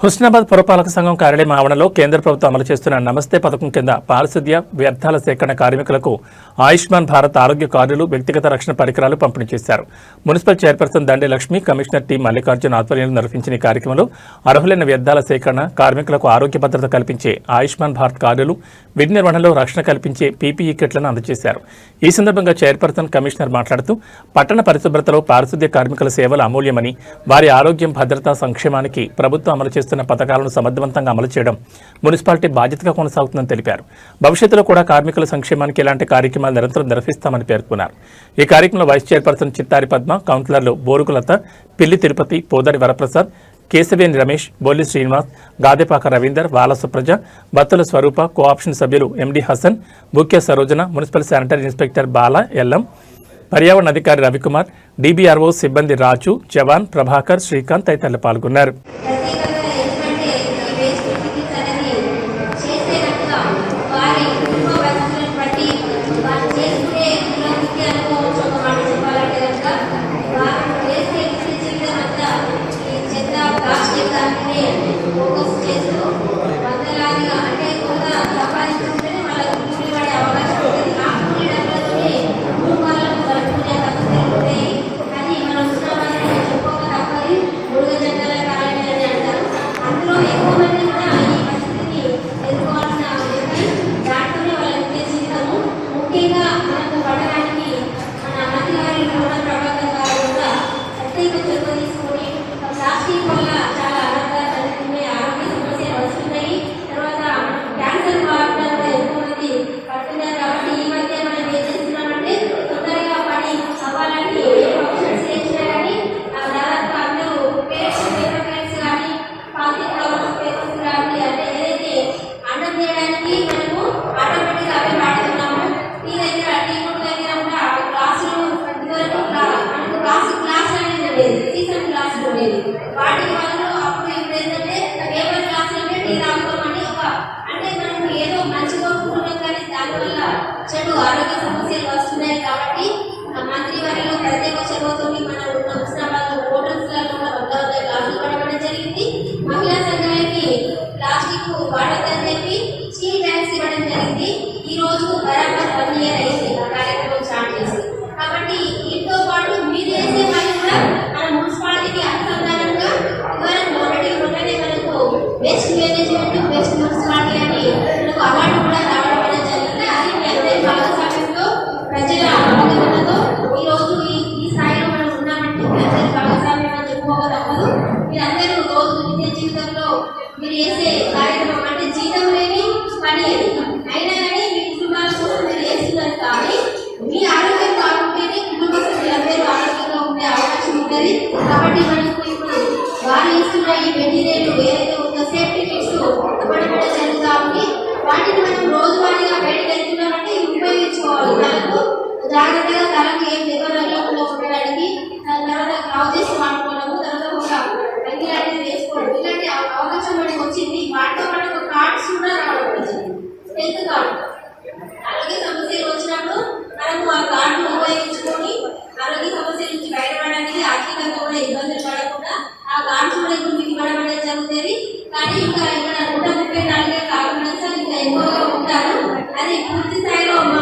హుస్నాబాద్ పురపాలక సంఘం కార్యాలయం ఆవరణలో కేంద్ర ప్రభుత్వం అమలు చేస్తున్న నమస్తే పథకం కింద పారిశుద్ధ్య వ్యర్థాల సేకరణ కార్మికులకు ఆయుష్మాన్ భారత్ ఆరోగ్య కార్డులు, వ్యక్తిగత రక్షణ పరికరాలు పంపిణీ చేశారు. Municipal chairperson Dande Lakshmi, commissioner T Mallikarjun ఆధ్వర్యంలో నిర్వహించిన ఈ కార్యక్రమంలో అర్హులైన వ్యర్థాల సేకరణ, కార్మికులకు ఆరోగ్య భద్రత కల్పించే ఆయుష్మాన్ భారత్ కార్డులు, విధి నిర్వహణలో రక్షణ కల్పించే పీపీఈ కిట్లను అందజేశారు. ఈ సందర్భంగా చైర్పర్సన్, కమిషనర్ మాట్లాడుతూ పట్టణ పరిశుభ్రతలో పారిశుద్ధ్య కార్మికుల సేవలు అమూల్యమని, వారి ఆరోగ్యం, భద్రత, సంక్షేమానికి ప్రభుత్వం అమలు చేస్తున్న పథకాలను సమర్థవంతంగా అమలు చేయడం మున్సిపాలిటీ బాధ్యతగా కొనసాగుతుందని తెలిపారు. భవిష్యత్తులో కూడా కార్మికుల సంక్షేమానికి ఇలాంటి కార్యక్రమాలు నిరంతరం నిర్వహిస్తామని పేర్కొన్నారు. ఈ కార్యక్రమంలో వైస్ చైర్పర్సన్ చిత్తారి పద్మ, కౌన్సిలర్లు బోరుగులత, పిల్లి తిరుపతి, పోదారి వరప్రసాద్, కేశవేని రమేష్, బొల్లి శ్రీనివాస్, గాదెపాక రవీందర్, వాల సుప్రజ, బత్తుల స్వరూప, కోఆప్షన్ సభ్యులు MD Hasan, Bukya Sarojana, municipal sanitary inspector Bala Ellam, పర్యావరణ అధికారి రవికుమార్, డిబిఆర్ఓ సిబ్బంది రాజు, జవాన్, ప్రభాకర్, శ్రీకాంత్ తదితరులు పాల్గొన్నారు. వాటికి వాళ్ళు అప్పుడు ఇప్పుడు ఏంటంటే పేపర్ క్లాసులు టీ తాగుతామని అంటే మనం ఏదో మంచిగా ఉంటున్నాం కానీ దానివల్ల చెడు ఆరోగ్య సమస్యలు వస్తున్నాయి. కాబట్టి మంత్రి వారిలో ప్రత్యేక చొరవతో మనం హుస్నాబాద్ హోటల్స్ లలో కూడా 100 గ్లాసులు పడడం జరిగింది. మహిళా సంఘానికి ప్లాస్టిక్ వాడొద్దని చెప్పి స్టీల్ బ్యాగ్స్ ఇవ్వడం జరిగింది. ఈ రోజు బరాబర్ 1 year అయింది ఆ కార్యక్రమం స్టార్ట్ చేసి. కాబట్టి వీటితో పాటు మీరు చేసే పని కూడా మన మున్సిపాలిటీకి అనుసంధానంగా బెస్ట్ మేనేజ్మెంట్, బెస్ట్ మున్సిపాలిటీ అని మనకు అవార్డు కూడా రావడం అనేది జరిగింది. అది మీ అందరి భాగస్వామ్యంతో, ప్రజల అవగాహనతో ఈరోజు ఈ స్థాయిలో మనం ఉన్నామంటే మీ అందరి భాగస్వామ్యం అని చెప్పుకోక తప్పదు. మీరందరూ రోజు నిత్య జీవితంలో మీరు చేసే కార్యక్రమం అంటే జీతం లేని పని అది అయినా కానీ మీ కుటుంబాల కోసం మీరు చేస్తున్నారు. కానీ మీ ఆరోగ్యం కాకుంటేనే కుటుంబ సభ్యులందరూ ఆరోగ్యంగా ఉండే అవకాశం ఉంటుంది. కాబట్టి మనకు ఇప్పుడు వారు ఇస్తున్న ఈ మెటీరియల్ ఏదైతే ఉందో సేఫ్టీ కిట్స్ ఇవ్వడం జరుగుతూ ఉంది. వాటిని మనం రోజువారీగా బయటకు వెళ్తున్నామంటే ఉపయోగించుకోవాలి. తలకు జాగ్రత్తగా తలకు ఏం నిబంధనలు ఉండడానికి, తర్వాత గ్లౌజెస్ వాడుకోవడము, తర్వాత ఒక అంగి లాంటిది వేసుకోవడం, ఇలాంటి అవకాశం మనకు వచ్చింది. వాటితో పాటు ఒక కార్డ్స్ కూడా రావడం వచ్చింది, హెల్త్ కార్డు. ఆరోగ్య సమస్యలు వచ్చినప్పుడు మనము ఆ కార్డును ఉపయోగించుకొని ఆరోగ్య సమస్యల నుంచి బయటపడడానికి, ఆర్థికంగా కూడా ఇబ్బందులు పడకుండా ఆ కార్డ్స్ కూడా ఇప్పుడు మీకు ఇవ్వడం అనేది జరుగుతుంది. కానీ ఇంకా ఇక్కడ 134 కాకుండా ఇంకా ఎక్కువగా ఉంటారు. అది పూర్తి స్థాయిలో మా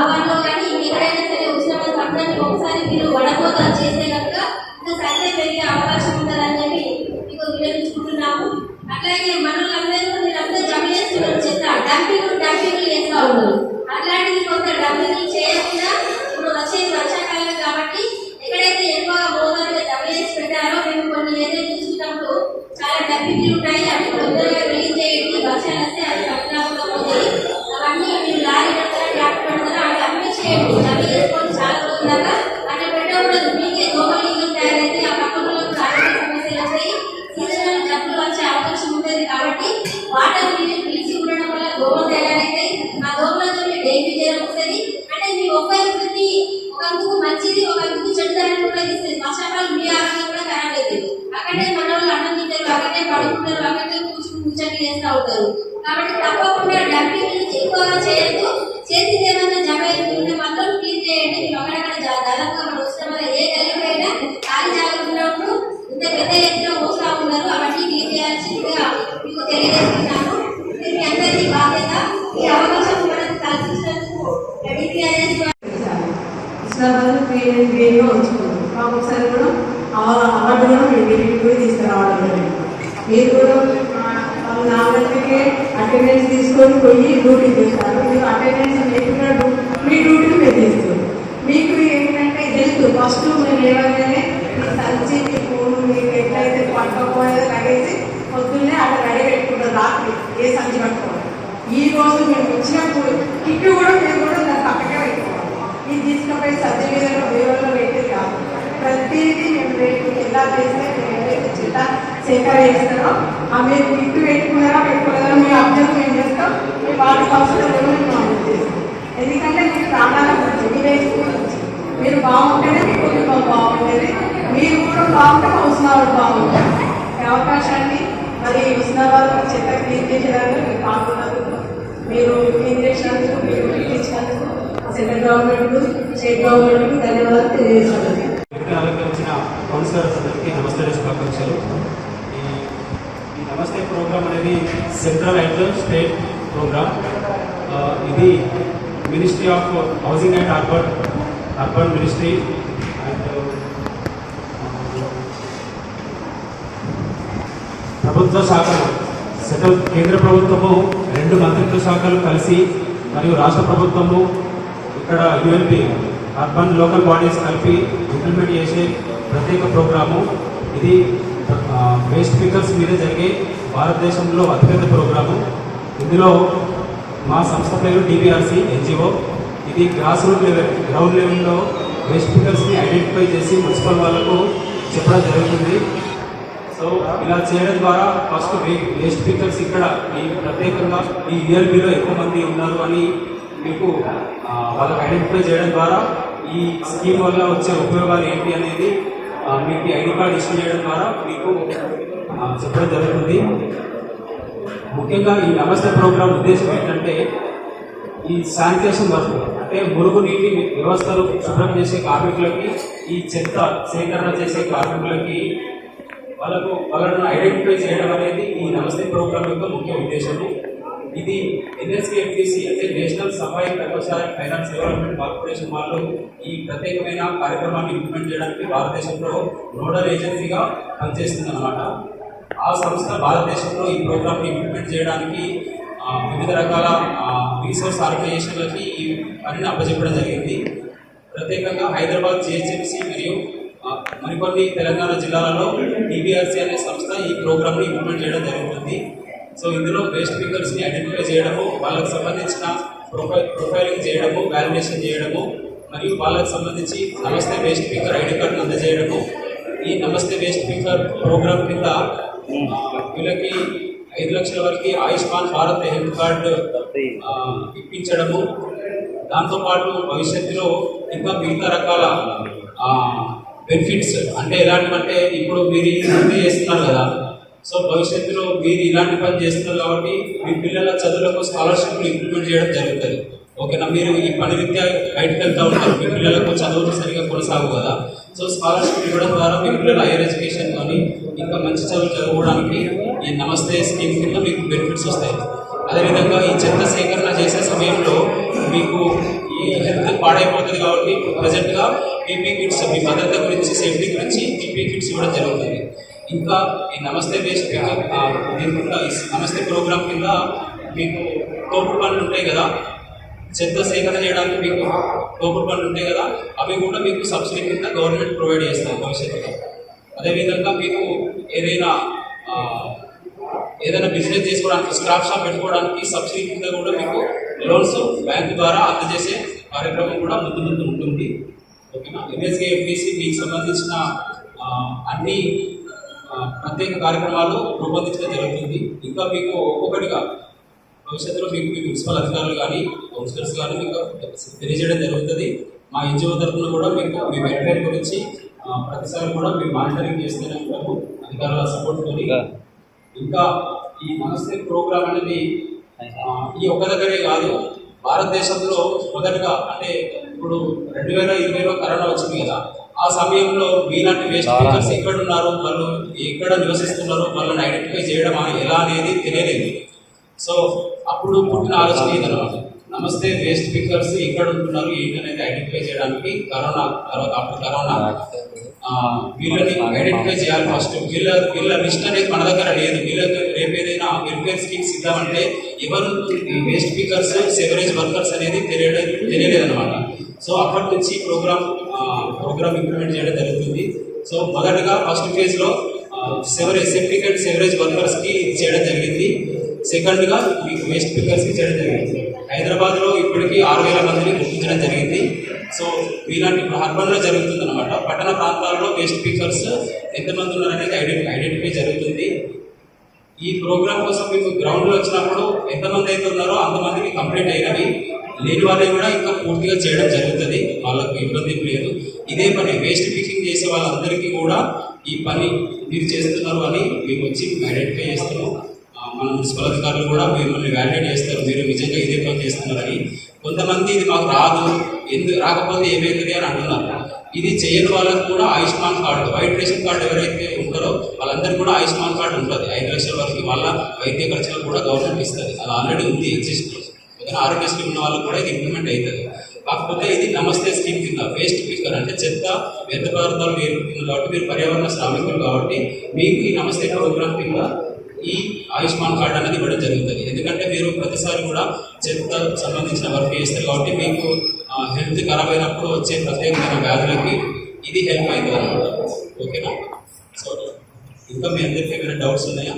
వార్డులో కానీ ఎక్కడైనా సరే హుస్నాబాద్ పట్టణానికి ఒకసారి మీరు వడపోత చేస్తే కనుక ఇంకా సంఖ్య పెరిగే అవకాశం ఉంటుందని చెప్పి మీకు వినియోగించుకుంటున్నాము. అట్లాగే మనలందరూ మీరందరూ జమ చేస్తున్నారు, చెత్త డంపింగ్ చేస్తూ ఉన్నారు. అట్లాంటిది కొంత డంపింగ్ చేయకుండా ఇప్పుడు వచ్చేది వర్షాకాలం కాబట్టి ఎక్కడైతే ఎక్కువగా మోతాదుగా జమ చేసి పెట్టారో మేము కొన్ని ఏదైతే చూసినప్పుడు చాలా డంపింగ్లు ఉంటాయి. అవి తొందరగా రిలీజ్ చేయండి. వర్షాలు వస్తే అది పట్టణంలో పోతాయి. అవన్నీ మీరు లారీ పెడతారా, ట్రాక్టర్ పెడతారా అవి అన్నీ చేయండి. జమ చేసుకొని చాలా రోజుల దాకా అట్లా పెట్టకూడదు. మీకే దోమలు ఇల్లు తయారైతే ఆ పక్కన ఆరోగ్య సమస్యలు వస్తాయి, సీజనల్ జబ్బులు వచ్చే అవకాశం ఉంటుంది. కాబట్టి వాటర్ పిలిచి ఉండడం వల్ల దోమలు తయారైతాయి. ఆ దోమలతో డెంగ్యూ జ్వరం వస్తుంది. అంటే మీ ఒక్కరి ప్రతి ఒక అందుకు మంచిది, ఒక అందుకు చెడుదాన్ని కూడా ఇస్తుంది. వర్షాకాలం మీ ఆరోగ్యం కూడా ఖరాబ్ అవుతుంది. అక్కడే మన వాళ్ళు అన్నం తింటారు, అక్కడే పడుకుంటారు, అక్కడే కూర్చొని చేస్తూ ఉంటారు. కాబట్టి తప్పకుండా డంపింగ్ ఎక్కువగా చేయొద్దు. చేసింది ఏమైనా జమ ఉంటే మాత్రం క్లీన్ చేయండి. మీరు అక్కడక్కడ దాదాపుగా మన వస్తున్న ఏ గల్లీకైనా ఖాళీ జాగ్రత్త ఉన్నప్పుడు ఇంత పెద్ద ఎత్తున మోస్తూ ఉన్నారు. అవన్నీ క్లీన్ తెలియజేయాల్సిందిగా మీకు తెలియజేస్తున్నాను. మీ అందరికీ బాధ్యత ఈ అవకాశం మనకు కల్పించినందుకు డిపిఆర్ఎస్ వేరుగా ఉంచుకున్నాం. మాకు ఒకసారి కూడా అవార్డు కూడా మేము వీరికి కూడా తీసుకురావడం జరిగింది. మీరు కూడా నా దగ్గరికి అటెండెన్స్ తీసుకొని పోయి డ్యూటీ చేస్తారు. మీరు అటెండెన్స్ లేకుండా మీ డ్యూటీని మీరు చేస్తారు. మీకు ఏంటంటే తెలుసు ఫస్ట్ మీరు లేవగానే మీ సంచి మీ ఫోన్ మీకు ఎట్లయితే పట్టుకోపోయేది లగేసి పొద్దున్నే అక్కడ రెడీ పెట్టుకుంటారు. రాత్రి ఏ సంచి పట్టుకోవాలి. ఈ రోజు మేము వచ్చినప్పుడు కిట్టు కూడా మీరు కూడా దాన్ని పక్కకే పెట్టుకోవాలి. ఇది తీసుకుపోయి సర్టిఫికేట్లో వేరులో పెట్టేది కాదు. ప్రతిదీ మేము రేపు ఎలా చేస్తే మేము చిట్టా సేకరిస్తారో ఆ మీరు కిట్టు పెట్టుకున్నారా పెట్టుకోలేదా మేము అబ్జర్వ్ ఏం చేస్తాం. మీ వాటి అవసరం మేము అమలు చేస్తాం. ఎందుకంటే మీరు ప్రాణాల గురించి మీ రేపు గురించి మీరు బాగుంటేనే మీ కుటుంబం బాగుంటుంది. మీరు కూడా బాగుంటే హుస్నాబాద్ బాగుంటుంది. ఈ అవకాశాన్ని మరి హుస్నాబాద్ చెత్త క్లీన్ చేసేదాన్ని మీరు పాల్గొన్నందుకు, మీరు క్లీన్ చేసినందుకు, మీరు ఇచ్చినందుకు సెంట్రల్ గవర్నమెంట్ స్టేట్ గవర్నమెంట్కి ధన్యవాదాలు తెలియజేస్తున్నాను. వచ్చిన కౌన్సిలర్స్ అందరికీ నమస్తే శుభాకాంక్షలు. ఈ నమస్తే ప్రోగ్రామ్ అనేది సెంట్రల్ అండ్ స్టేట్ ప్రోగ్రామ్. ఇది ministry of housing and urban ministry and ప్రభుత్వ శాఖలు సెంట్రల్ కేంద్ర ప్రభుత్వము 2 మంత్రిత్వ శాఖలు కలిసి మరియు రాష్ట్ర ప్రభుత్వము ఇక్కడ యుఎల్పి అర్బన్ లోకల్ బాడీస్ కలిపి ఇంప్లిమెంట్ చేసే ప్రత్యేక ప్రోగ్రాము. ఇది వేస్ట్ పికర్స్ మీద జరిగే భారతదేశంలో అతిపెద్ద ప్రోగ్రాము. ఇందులో మా సంస్థ పేరు డిబిఆర్సి ఎన్జిఓ. ఇది గ్రాస్ రూట్ లెవెల్ గ్రౌండ్ లెవెల్లో వేస్ట్ పికర్స్ని ఐడెంటిఫై చేసి మున్సిపల్ వాళ్ళకు చెప్పడం జరుగుతుంది. సో ఇలా చేయడం ద్వారా ఫస్ట్ వేస్ట్ పికర్స్ ఇక్కడ ఈ ప్రత్యేకంగా ఈ యుఎల్పిలో ఎక్కువ మంది ఉన్నారు అని మీకు వాళ్ళకి ఐడెంటిఫై చేయడం ద్వారా ఈ స్కీమ్ వల్ల వచ్చే ఉపయోగాలు ఏంటి అనేది మీకు ఐడి కార్డ్ ఇష్యూ చేయడం ద్వారా మీకు చెప్పడం జరుగుతుంది. ముఖ్యంగా ఈ నమస్తే ప్రోగ్రామ్ ఉద్దేశం ఏంటంటే ఈ శానిటేషన్ వర్క్ అంటే మురుగునీటి వ్యవస్థలు శుభ్రం చేసే కార్మికులకి, ఈ చెత్త సేకరణ చేసే కార్మికులకి వాళ్ళను ఐడెంటిఫై చేయడం అనేది ఈ నమస్తే ప్రోగ్రామ్ యొక్క ముఖ్య ఉద్దేశము. ఇది ఎన్ఎస్కేఎఫ్టీసీ అంటే నేషనల్ సఫాయి కర్మచారి ఫైనాన్స్ డెవలప్మెంట్ కార్పొరేషన్ వాళ్ళు ఈ ప్రత్యేకమైన కార్యక్రమాన్ని ఇంప్లిమెంట్ చేయడానికి భారతదేశంలో నోడల్ ఏజెన్సీగా పనిచేస్తుంది అన్నమాట. ఆ సంస్థ భారతదేశంలో ఈ ప్రోగ్రామ్ని ఇంప్లిమెంట్ చేయడానికి వివిధ రకాల రీసోర్స్ ఆర్గనైజేషన్లకి ఈ పనిని అప్పచెప్పడం జరిగింది. ప్రత్యేకంగా హైదరాబాద్ జిహెచ్ఎంసీ మరియు మరికొన్ని తెలంగాణ జిల్లాలలో డిబిఆర్సి అనే సంస్థ ఈ ప్రోగ్రామ్ని ఇంప్లిమెంట్ చేయడం జరుగుతుంది. సో ఇందులో వేస్ట్ పికర్స్ని ఐడెంటిఫై చేయడము, వాళ్ళకి సంబంధించిన ప్రొఫైలింగ్ చేయడము, వాలిడేషన్ చేయడము మరియు వాళ్ళకి సంబంధించి నమస్తే వేస్ట్ పికర్ ఐడి కార్డును అందజేయడము. ఈ నమస్తే వేస్ట్ పికర్ ప్రోగ్రామ్ కింద వీళ్ళకి 5 లక్షల వరకు ఆయుష్మాన్ భారత్ హెల్త్ కార్డు ఇప్పించడము. దాంతోపాటు భవిష్యత్తులో ఇంకా మిగతా రకాల బెనిఫిట్స్ అంటే ఎలాంటివంటే ఇప్పుడు మీరు వృద్ధి చేస్తున్నారు కదా, సో భవిష్యత్తులో మీరు ఇలాంటి పని చేస్తున్నారు కాబట్టి మీ పిల్లల చదువులకు స్కాలర్షిప్లు ఇంప్లిమెంట్ చేయడం జరుగుతుంది. ఓకేనా, మీరు ఈ పని రీత్యా బయటకు వెళ్తూ ఉంటారు, మీ పిల్లలకు చదువులు సరిగా కొనసాగు కదా. సో స్కాలర్షిప్ ఇవ్వడం ద్వారా మీ పిల్లల హైయర్ ఎడ్యుకేషన్ కానీ ఇంకా మంచి చదువులు చదువుకోవడానికి ఈ నమస్తే స్కీమ్ కింద మీకు బెనిఫిట్స్ వస్తాయి. అదేవిధంగా ఈ చెత్త సేకరణ చేసే సమయంలో మీకు ఈ హెల్త్ పాడైపోతుంది కాబట్టి ప్రజెంట్గా పీపీ కిట్స్ మీ భద్రత గురించి సేఫ్టీ గురించి పీపీ కిట్స్ ఇవ్వడం జరుగుతుంది. ఇంకా ఈ నమస్తే వేస్ట్ దీని కింద ఈ నమస్తే ప్రోగ్రామ్ కింద మీకు తోపుడు పనులు ఉంటాయి కదా, చెత్త సేకరణ చేయడానికి మీకు తోపుడు పనులు ఉంటాయి కదా, అవి కూడా మీకు సబ్సిడీ కింద గవర్నమెంట్ ప్రొవైడ్ చేస్తుంది భవిష్యత్తులో. అదేవిధంగా మీకు ఏదైనా బిజినెస్ చేసుకోవడానికి స్క్రాప్ షాప్ పెట్టుకోవడానికి సబ్సిడీ కింద కూడా మీకు లోన్స్ బ్యాంక్ ద్వారా అందజేసే కార్యక్రమం కూడా ముందు ఉంటుంది. ఓకేనా, ఎన్ఎస్కేఎఫ్టీసీ మీకు సంబంధించిన అన్ని ప్రత్యేక కార్యక్రమాలు రూపొందించడం జరుగుతుంది. ఇంకా మీకు ఒక్కొక్కటిగా భవిష్యత్తులో మీకు మీ మున్సిపల్ అధికారులు కానీ కౌన్సిలర్స్ కానీ మీకు తెలియజేయడం జరుగుతుంది. మా ఎన్జిఓ తరఫున కూడా మీకు మీ వెల్ఫేర్ గురించి ప్రతిసారి కూడా మేము మానిటరింగ్ చేస్తూనే ఉంటాము అధికారుల సపోర్ట్తో. ఇంకా ఈ నమస్తే ప్రోగ్రామ్ అనేది ఈ ఒక్క దగ్గరే కాదు, భారతదేశంలో మొదటగా అంటే ఇప్పుడు 2020లో కరోనా వచ్చింది కదా, ఆ ఆ సమయంలో మీలాంటి వేస్ట్ స్పీకర్స్ ఎక్కడ ఉన్నారు, వాళ్ళు ఎక్కడ నివసిస్తున్నారు, వాళ్ళని ఐడెంటిఫై చేయడం ఎలా అనేది తెలియలేదు. సో అప్పుడు పుట్టిన ఆలోచన ఇదన్నమాట. నమస్తే వేస్ట్ స్పీకర్స్ ఎక్కడ ఉంటున్నారు ఏంటి అనేది ఐడెంటిఫై చేయడానికి కరోనా తర్వాత ఆఫ్టర్ కరోనా వీళ్ళని ఐడెంటిఫై చేయాలి. ఫస్ట్ వీళ్ళ లిస్ట్ అనేది మన దగ్గర లేదు. వీళ్ళకి రేపు ఏదైనా వెల్ఫేర్ స్కీమ్స్ ఇద్దామంటే ఎవరు వేస్ట్ స్పీకర్స్ సెవరేజ్ వర్కర్స్ అనేది తెలియలేదన్నమాట. సో అప్పటి నుంచి ప్రోగ్రామ్ ఇంప్లిమెంట్ చేయడం జరుగుతుంది. సో మొదటగా ఫస్ట్ ఫేజ్లో సెప్టిక్ అండ్ సెవరేజ్ వర్కర్స్కి చేయడం జరిగింది. సెకండ్గా మీకు వేస్ట్ స్పీకర్స్కి చేయడం జరిగింది. హైదరాబాద్లో ఇప్పటికీ 6,000 మందిని గుర్తించడం జరిగింది. సో ఇలాంటి అర్బన్లో జరుగుతుంది అనమాట. పట్టణ ప్రాంతాల్లో వేస్ట్ స్పీకర్స్ ఎంతమంది ఉన్నారనేది ఐడెంటిఫై జరుగుతుంది. ఈ ప్రోగ్రామ్ కోసం మీకు గ్రౌండ్లో వచ్చినప్పుడు ఎంతమంది అయితే ఉన్నారో అంతమందికి కంప్లీట్ అయినవి, లేని వాళ్ళని కూడా ఇంకా పూర్తిగా చేయడం జరుగుతుంది. వాళ్ళకు ఇబ్బంది లేదు. ఇదే పని వేస్ట్ పికింగ్ చేసే వాళ్ళందరికీ కూడా ఈ పని మీరు చేస్తున్నారు అని మీకు వచ్చి ఐడెంటిఫై చేస్తున్నాం. మన మున్సిపల్ అధికారులు కూడా మిమ్మల్ని వ్యాలిడేట్ చేస్తారు, మీరు నిజంగా ఇదే పని చేస్తున్నారని. కొంతమంది ఇది మాకు రాదు, ఎందుకు రాకపోతే ఏమవుతుంది అని అంటున్నారు. ఇది చేయని వాళ్ళకు కూడా Ayushman card, white ration card ఎవరైతే ఉంటారో వాళ్ళందరికీ కూడా ఆయుష్మాన్ కార్డు ఉంటుంది. 5 లక్షల వరకు వాళ్ళ వైద్య ఖర్చులు కూడా గవర్నమెంట్ ఇస్తుంది. అది ఆల్రెడీ ఉంది, ఎగ్జిస్ట్. ఏదైనా ఆరోగ్యశ్రీ ఉన్న వాళ్ళకు కూడా ఇది ఇంప్లిమెంట్ అవుతుంది. కాకపోతే ఇది నమస్తే స్కీమ్ కింద వేస్ట్ పికర్ అంటే చెత్త వ్యర్థ పదార్థాలు వేరుతుంది కాబట్టి మీరు పర్యావరణ శ్రామికులు కాబట్టి మీకు ఈ నమస్తే ప్రోగ్రామ్ కింద ఈ ఆయుష్మాన్ కార్డు అనేది ఇవ్వడం జరుగుతుంది. ఎందుకంటే మీరు ప్రతిసారి కూడా చెత్త సంబంధించిన వర్క్ చేస్తారు కాబట్టి మీకు హెల్త్ ఖరాబ్ అయినప్పుడు వచ్చే ప్రత్యేకమైన వ్యాధులకి ఇది హెల్ప్ అవుతుంది అన్నమాట. ఓకేనా? సో ఇంకా మీ అందరికీ ఏమైనా డౌట్స్ ఉన్నాయా?